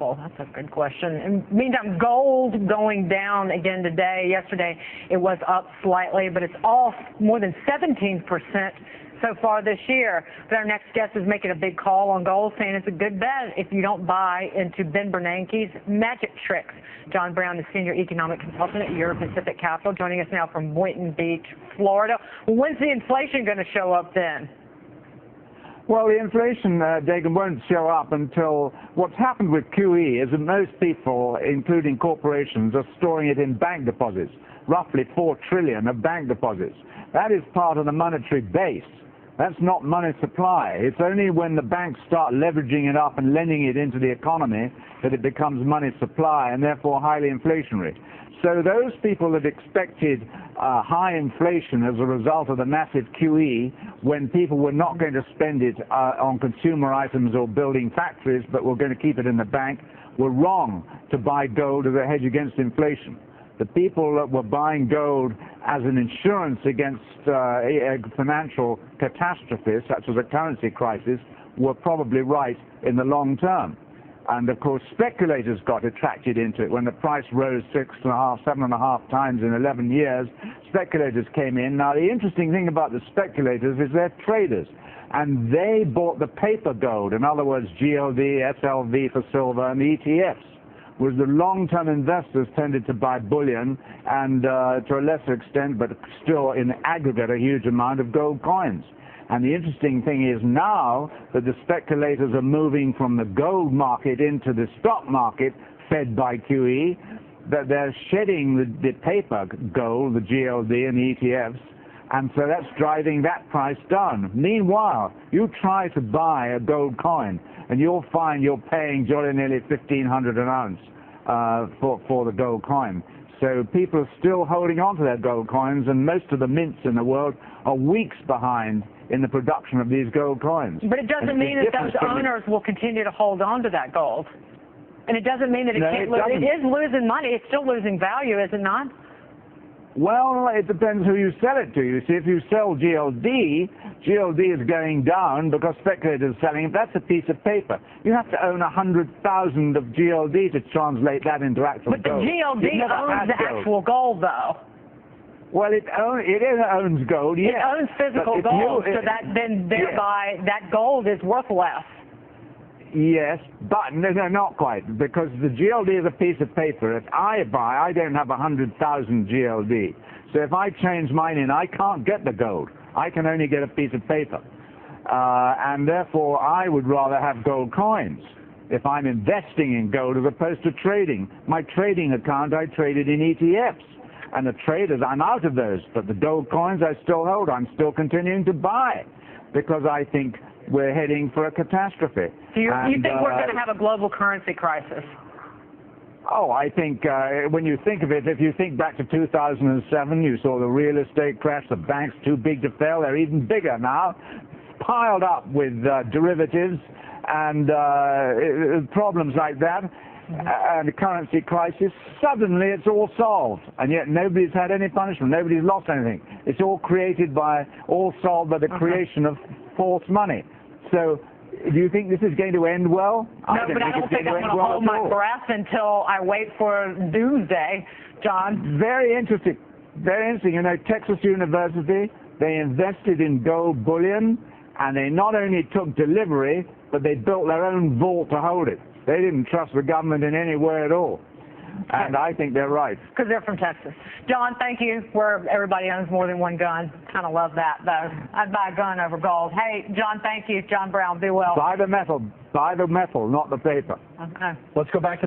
Well, that's a good question. In the meantime, gold going down again today. Yesterday, it was up slightly, but it's off more than 17% so far this year. But our next guest is making a big call on gold, saying it's a good bet if you don't buy into Ben Bernanke's magic tricks. John Brown is Senior Economic Consultant at Euro Pacific Capital, joining us now from Boynton Beach, Florida. When's the inflation going to show up then? Well, the inflation, Dagan, won't show up until what's happened with QE is that most people, including corporations, are storing it in bank deposits, roughly $4 trillion of bank deposits. That is part of the monetary base. That's not money supply. It's only when the banks start leveraging it up and lending it into the economy that it becomes money supply and therefore highly inflationary. So those people that expected high inflation as a result of the massive QE, when people were not going to spend it on consumer items or building factories, but were going to keep it in the bank, were wrong to buy gold as a hedge against inflation. The people that were buying gold as an insurance against a financial catastrophe, such as a currency crisis, were probably right in the long term. And of course, speculators got attracted into it. When the price rose 6.5, 7.5 times in 11 years, speculators came in. Now, the interesting thing about the speculators is they're traders, and they bought the paper gold. In other words, GLD, SLV for silver, and the ETFs. Whereas the long-term investors tended to buy bullion and, to a lesser extent, but still in aggregate, a huge amount of gold coins. And the interesting thing is now that the speculators are moving from the gold market into the stock market, fed by QE, that they're shedding the paper gold, the GLD and the ETFs, and so that's driving that price down. Meanwhile, you try to buy a gold coin, and you'll find you're paying jolly nearly $1,500 an ounce for the gold coin. So people are still holding on to their gold coins, and most of the mints in the world are weeks behind in the production of these gold coins. But it doesn't mean that those owners will continue to hold on to that gold. And it doesn't mean that it can't lose. It is losing money. It's still losing value, is it not? Well, it depends who you sell it to. You see, if you sell GLD, GLD is going down because speculators are selling it. That's a piece of paper. You have to own 100,000 of GLD to translate that into actual gold. But the GLD owns the actual gold, though. Well, it owns gold, yes. It owns physical gold, so that then thereby that gold is worth less. Yes, but no, not quite, because the GLD is a piece of paper. If I don't have 100,000 GLD. So if I change mine in, I can't get the gold. I can only get a piece of paper. And therefore, I would rather have gold coins if I'm investing in gold as opposed to trading. My trading account, I traded in ETFs. And the traders, I'm out of those. But the gold coins I still hold, I'm still continuing to buy because I think we're heading for a catastrophe. So you think we're going to have a global currency crisis? Oh, I think when you think of it, if you think back to 2007, you saw the real estate crash, the banks too big to fail. They're even bigger now, piled up with derivatives and problems like that. And the currency crisis, suddenly it's all solved, and yet nobody's had any punishment, nobody's lost anything. It's all solved by the creation of false money. So, do you think this is going to end well? No, but I don't think I'm going to hold my breath until I wait for doomsday, John. Very interesting. Very interesting. You know, Texas University, they invested in gold bullion, and they not only took delivery, but they built their own vault to hold it. They didn't trust the government in any way at all. And I think they're right. Because they're from Texas. John, thank you. Where everybody owns more than one gun. Kind of love that, though. I'd buy a gun over gold. Hey, John, thank you. John Brown, be well. Buy the metal, not the paper. Okay. Let's go back to